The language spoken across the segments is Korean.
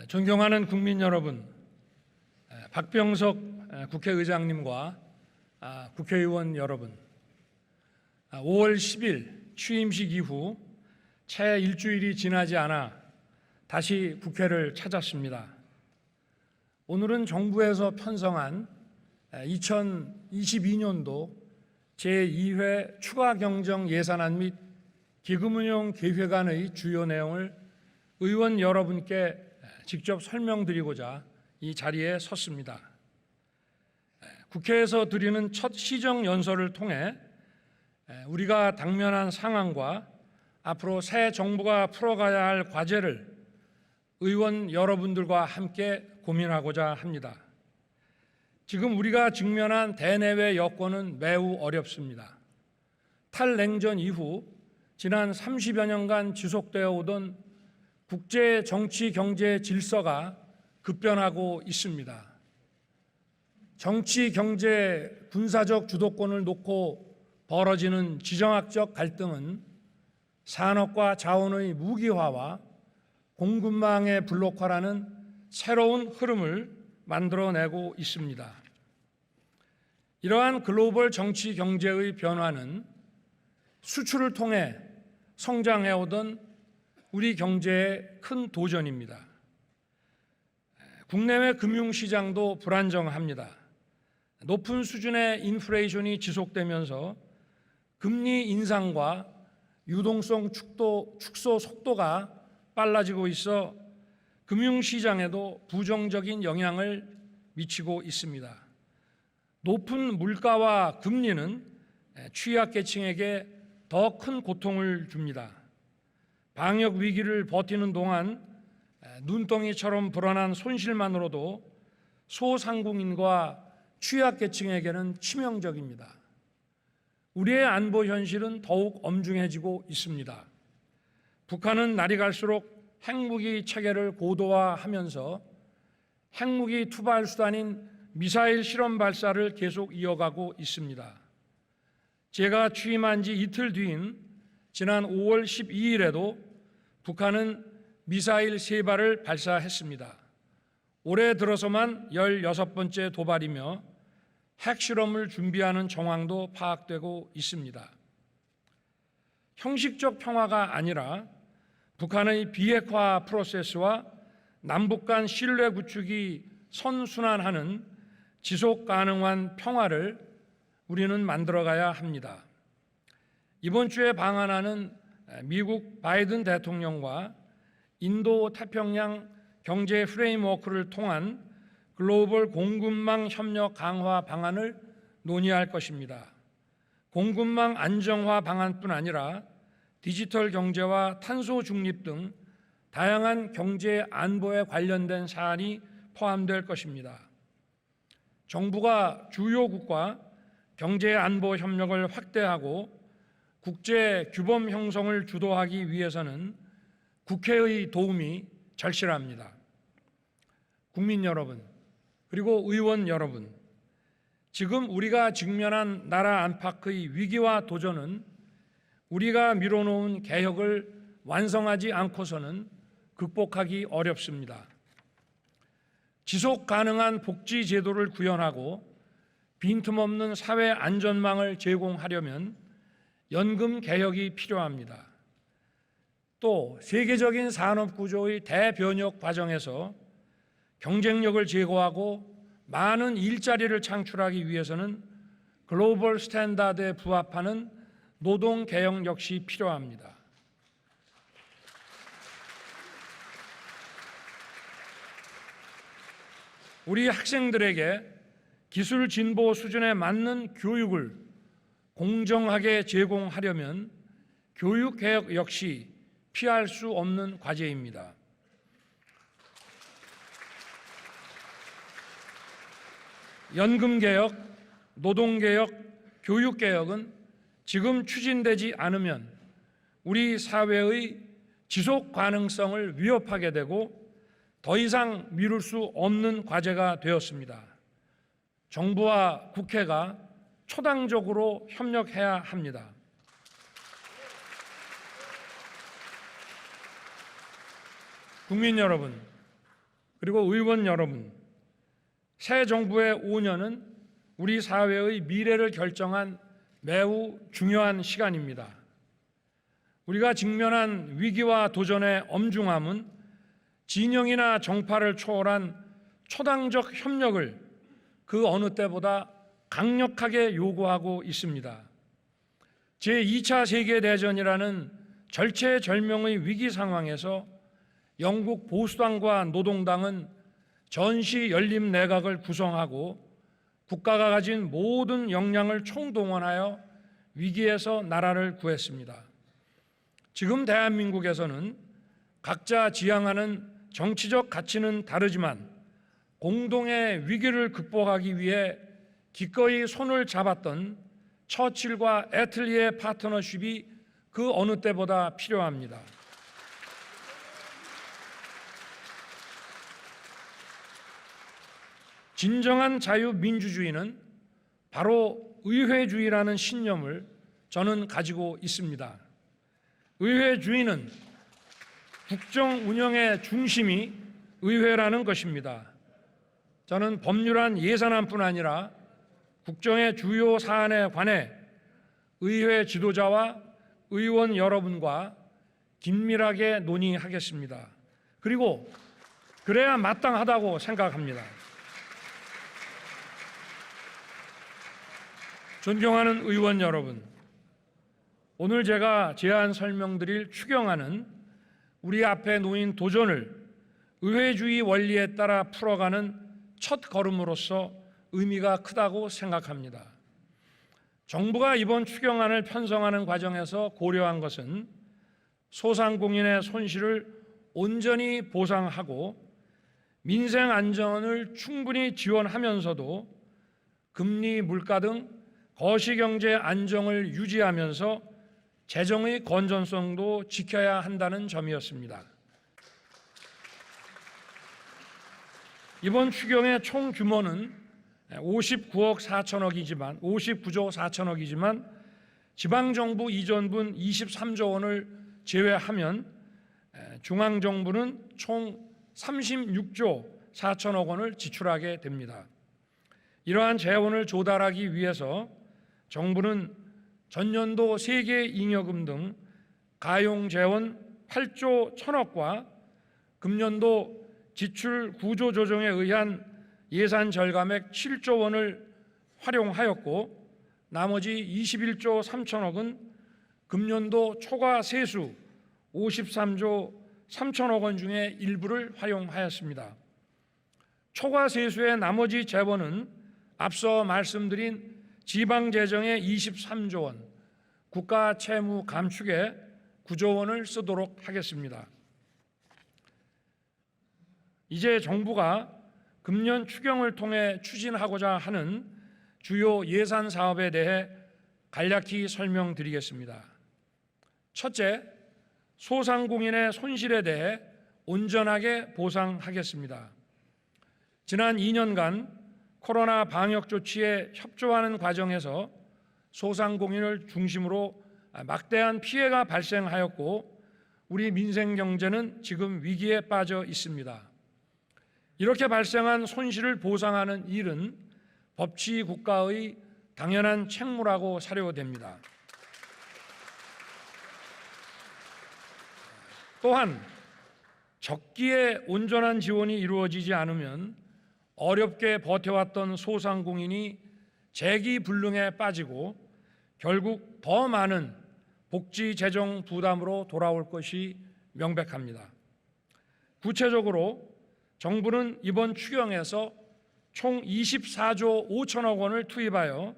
존경하는 국민 여러분, 박병석 국회의장님과 국회의원 여러분, 5월 10일 취임식 이후 채 일주일이 지나지 않아 다시 국회를 찾았습니다. 오늘은 정부에서 편성한 2022년도 제2회 추가경정 예산안 및 기금운용 계획안의 주요 내용을 의원 여러분께 직접 설명드리고자 이 자리에 섰습니다. 국회에서 드리는 첫 시정연설을 통해 우리가 당면한 상황과 앞으로 새 정부가 풀어가야 할 과제를 의원 여러분들과 함께 고민하고자 합니다. 지금 우리가 직면한 대내외 여건은 매우 어렵습니다. 탈냉전 이후 지난 30여 년간 지속되어 오던 국제 정치 경제 질서가 급변하고 있습니다. 정치, 경제, 군사적 주도권을 놓고 벌어지는 지정학적 갈등은 산업과 자원의 무기화와 공급망의 블록화라는 새로운 흐름을 만들어내고 있습니다. 이러한 글로벌 정치 경제의 변화는 수출을 통해 성장해오던 우리 경제의 큰 도전입니다. 국내외 금융시장도 불안정합니다. 높은 수준의 인플레이션이 지속되면서 금리 인상과 유동성 축소 속도가 빨라지고 있어 금융시장에도 부정적인 영향을 미치고 있습니다. 높은 물가와 금리는 취약계층에게 더 큰 고통을 줍니다. 방역 위기를 버티는 동안 눈덩이처럼 불어난 손실만으로도 소상공인과 취약계층에게는 치명적입니다. 우리의 안보 현실은 더욱 엄중해지고 있습니다. 북한은 날이 갈수록 핵무기 체계를 고도화하면서 핵무기 투발 수단인 미사일 실험 발사를 계속 이어가고 있습니다. 제가 취임한 지 이틀 뒤인 지난 5월 12일에도 북한은 미사일 3발을 발사했습니다. 올해 들어서만 16번째 도발이며 핵실험을 준비하는 정황도 파악되고 있습니다. 형식적 평화가 아니라 북한의 비핵화 프로세스와 남북 간 신뢰 구축이 선순환하는 지속 가능한 평화를 우리는 만들어가야 합니다. 이번 주에 방한하는 미국 바이든 대통령과 인도 태평양 경제 프레임워크를 통한 글로벌 공급망 협력 강화 방안을 논의할 것입니다. 공급망 안정화 방안뿐 아니라 디지털 경제와 탄소 중립 등 다양한 경제 안보에 관련된 사안이 포함될 것입니다. 정부가 주요국과 경제 안보 협력을 확대하고 국제 규범 형성을 주도하기 위해서는 국회의 도움이 절실합니다. 국민 여러분, 그리고 의원 여러분, 지금 우리가 직면한 나라 안팎의 위기와 도전은 우리가 미뤄놓은 개혁을 완성하지 않고서는 극복하기 어렵습니다. 지속 가능한 복지 제도를 구현하고 빈틈없는 사회 안전망을 제공하려면 연금 개혁이 필요합니다. 또 세계적인 산업 구조의 대변혁 과정에서 경쟁력을 제고하고 많은 일자리를 창출하기 위해서는 글로벌 스탠다드에 부합하는 노동 개혁 역시 필요합니다. 우리 학생들에게 기술 진보 수준에 맞는 교육을 공정하게 제공하려면 교육 개혁 역시 피할 수 없는 과제입니다. 연금 개혁, 노동 개혁, 교육 개혁은 지금 추진되지 않으면 우리 사회의 지속 가능성을 위협하게 되고 더 이상 미룰 수 없는 과제가 되었습니다. 정부와 국회가 초당적으로 협력해야 합니다. 국민 여러분, 그리고 의원 여러분, 새 정부의 5년은 우리 사회의 미래를 결정한 매우 중요한 시간입니다. 우리가 직면한 위기와 도전의 엄중함은 진영이나 정파를 초월한 초당적 협력을 그 어느 때보다 강력하게 요구하고 있습니다. 제2차 세계대전이라는 절체절명의 위기 상황에서 영국 보수당과 노동당은 전시 연립 내각을 구성하고 국가가 가진 모든 역량을 총동원하여 위기에서 나라를 구했습니다. 지금 대한민국에서는 각자 지향하는 정치적 가치는 다르지만 공동의 위기를 극복하기 위해 기꺼이 손을 잡았던 처칠과 애틀리의 파트너십이 그 어느 때보다 필요합니다. 진정한 자유민주주의는 바로 의회주의라는 신념을 저는 가지고 있습니다. 의회주의는 국정 운영의 중심이 의회라는 것입니다. 저는 법률안 예산안뿐 아니라 국정의 주요 사안에 관해 의회 지도자와 의원 여러분과 긴밀하게 논의하겠습니다. 그리고 그래야 마땅하다고 생각합니다. 존경하는 의원 여러분, 오늘 제가 제안 설명드릴 추경안은 우리 앞에 놓인 도전을 의회주의 원리에 따라 풀어가는 첫 걸음으로서 의미가 크다고 생각합니다. 정부가 이번 추경안을 편성하는 과정에서 고려한 것은 소상공인의 손실을 온전히 보상하고 민생 안전을 충분히 지원하면서도 금리, 물가 등 거시경제 안정을 유지하면서 재정의 건전성도 지켜야 한다는 점이었습니다. 이번 추경의 총 규모는 59조 4천억이지만 지방정부 이전분 23조 원을 제외하면 중앙정부는 총 36조 4천억 원을 지출하게 됩니다. 이러한 재원을 조달하기 위해서 정부는 전년도 세계잉여금 등 가용재원 8조 1천억과 금년도 지출 구조 조정에 의한 예산 절감액 7조 원을 활용하였고 나머지 21조 3천억은 금년도 초과 세수 53조 3천억 원 중에 일부를 활용하였습니다. 초과 세수의 나머지 재원은 앞서 말씀드린 지방재정의 23조 원, 국가 채무 감축에 9조 원을 쓰도록 하겠습니다. 이제 정부가 금년 추경을 통해 추진하고자 하는 주요 예산 사업에 대해 간략히 설명드리겠습니다. 첫째, 소상공인의 손실에 대해 온전하게 보상하겠습니다. 지난 2년간 코로나 방역 조치에 협조하는 과정에서 소상공인을 중심으로 막대한 피해가 발생하였고 우리 민생 경제는 지금 위기에 빠져 있습니다. 이렇게 발생한 손실을 보상하는 일은 법치 국가의 당연한 책무라고 사료됩니다. 또한 적기에 온전한 지원이 이루어지지 않으면 어렵게 버텨왔던 소상공인이 재기불능에 빠지고 결국 더 많은 복지 재정 부담으로 돌아올 것이 명백합니다. 구체적으로 정부는 이번 추경에서 총 24조 5천억 원을 투입하여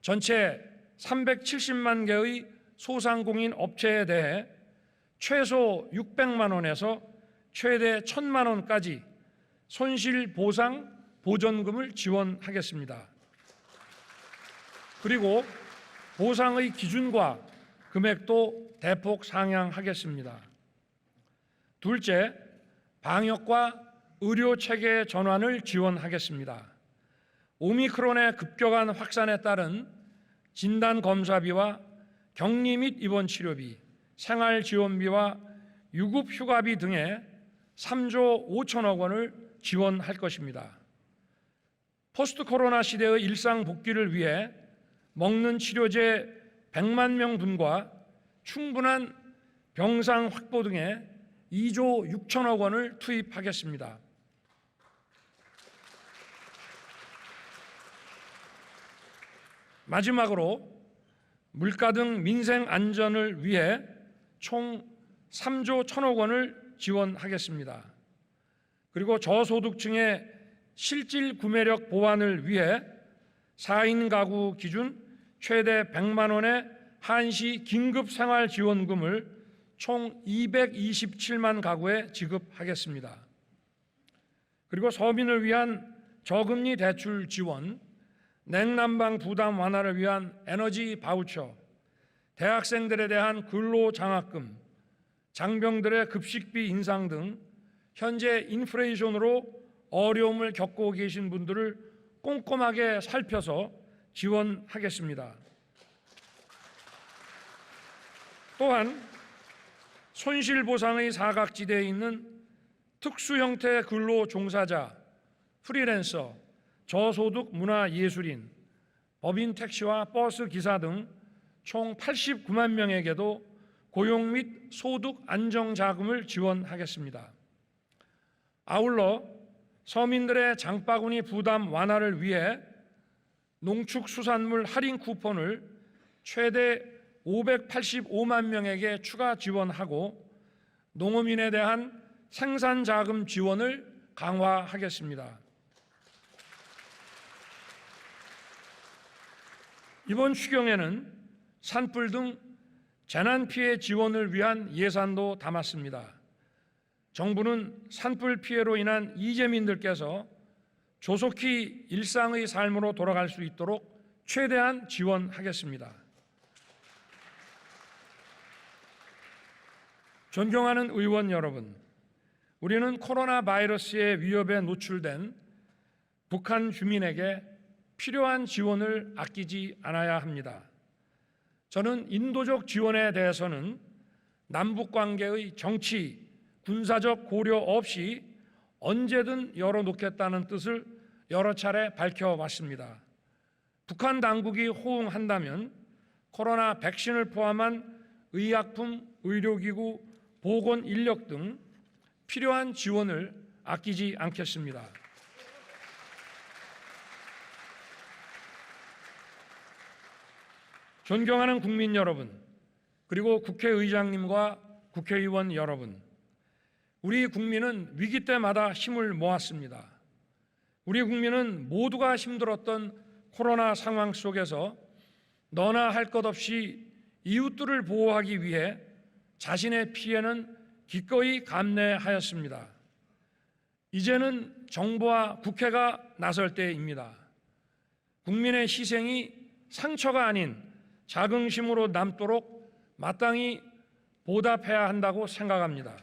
전체 370만 개의 소상공인 업체에 대해 최소 600만 원에서 최대 1,000만 원까지 손실보상 보전금을 지원하겠습니다. 그리고 보상의 기준과 금액도 대폭 상향하겠습니다. 둘째, 방역과 의료체계 전환을 지원하겠습니다. 오미크론의 급격한 확산에 따른 진단검사비와 격리 및 입원 치료비, 생활지원비와 유급휴가비 등의 3조 5천억 원을 지원할 것입니다. 포스트 코로나 시대의 일상 복귀를 위해 먹는 치료제 100만 명분과 충분한 병상 확보 등에 2조 6천억 원을 투입하겠습니다. 마지막으로 물가 등 민생 안전을 위해 총 3조 1천억 원을 지원하겠습니다. 그리고 저소득층의 실질 구매력 보완을 위해 4인 가구 기준 최대 100만 원의 한시 긴급 생활 지원금을 총 227만 가구에 지급하겠습니다. 그리고 서민을 위한 저금리 대출 지원, 냉난방 부담 완화를 위한 에너지 바우처, 대학생들에 대한 근로장학금, 장병들의 급식비 인상 등 현재 인플레이션으로 어려움을 겪고 계신 분들을 꼼꼼하게 살펴서 지원하겠습니다. 또한 손실보상의 사각지대에 있는 특수형태 근로 종사자, 프리랜서, 저소득 문화예술인, 법인 택시와 버스 기사 등 총 89만 명에게도 고용 및 소득 안정자금을 지원하겠습니다. 아울러 서민들의 장바구니 부담 완화를 위해 농축수산물 할인 쿠폰을 최대 585만 명에게 추가 지원하고 농어민에 대한 생산자금 지원을 강화하겠습니다. 이번 추경에는 산불 등 재난피해 지원을 위한 예산도 담았습니다. 정부는 산불 피해로 인한 이재민들께서 조속히 일상의 삶으로 돌아갈 수 있도록 최대한 지원하겠습니다. 존경하는 의원 여러분, 우리는 코로나 바이러스의 위협에 노출된 북한 주민에게 필요한 지원을 아끼지 않아야 합니다. 저는 인도적 지원에 대해서는 남북 관계의 정치, 군사적 고려 없이 언제든 열어놓겠다는 뜻을 여러 차례 밝혀왔습니다. 북한 당국이 호응한다면 코로나 백신을 포함한 의약품, 의료기구, 보건 인력 등 필요한 지원을 아끼지 않겠습니다. 존경하는 국민 여러분, 그리고 국회의장님과 국회의원 여러분, 우리 국민은 위기 때마다 힘을 모았습니다. 우리 국민은 모두가 힘들었던 코로나 상황 속에서 너나 할 것 없이 이웃들을 보호하기 위해 자신의 피해는 기꺼이 감내하였습니다. 이제는 정부와 국회가 나설 때입니다. 국민의 희생이 상처가 아닌 자긍심으로 남도록 마땅히 보답해야 한다고 생각합니다.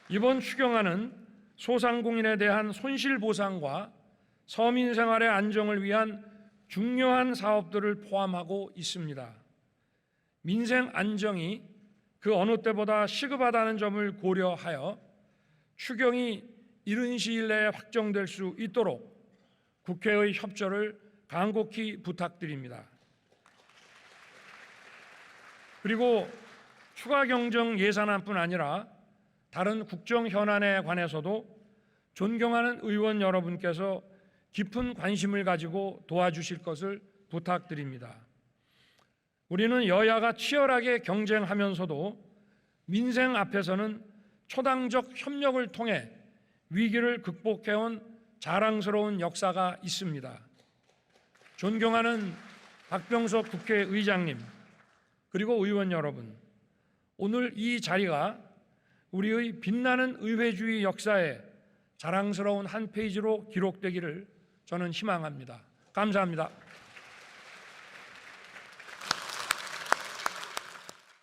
이번 추경안은 소상공인에 대한 손실보상과 서민 생활의 안정을 위한 중요한 사업들을 포함하고 있습니다. 민생 안정이 그 어느 때보다 시급하다는 점을 고려하여 추경이 이른 시일 내에 확정될 수 있도록 국회의 협조를 간곡히 부탁드립니다. 그리고 추가 경정 예산안뿐 아니라 다른 국정 현안에 관해서도 존경하는 의원 여러분께서 깊은 관심을 가지고 도와주실 것을 부탁드립니다. 우리는 여야가 치열하게 경쟁하면서도 민생 앞에서는 초당적 협력을 통해 위기를 극복해온 자랑스러운 역사가 있습니다. 존경하는 박병석 국회의장님, 그리고 의원 여러분, 오늘 이 자리가 우리의 빛나는 의회주의 역사에 자랑스러운 한 페이지로 기록되기를 저는 희망합니다. 감사합니다.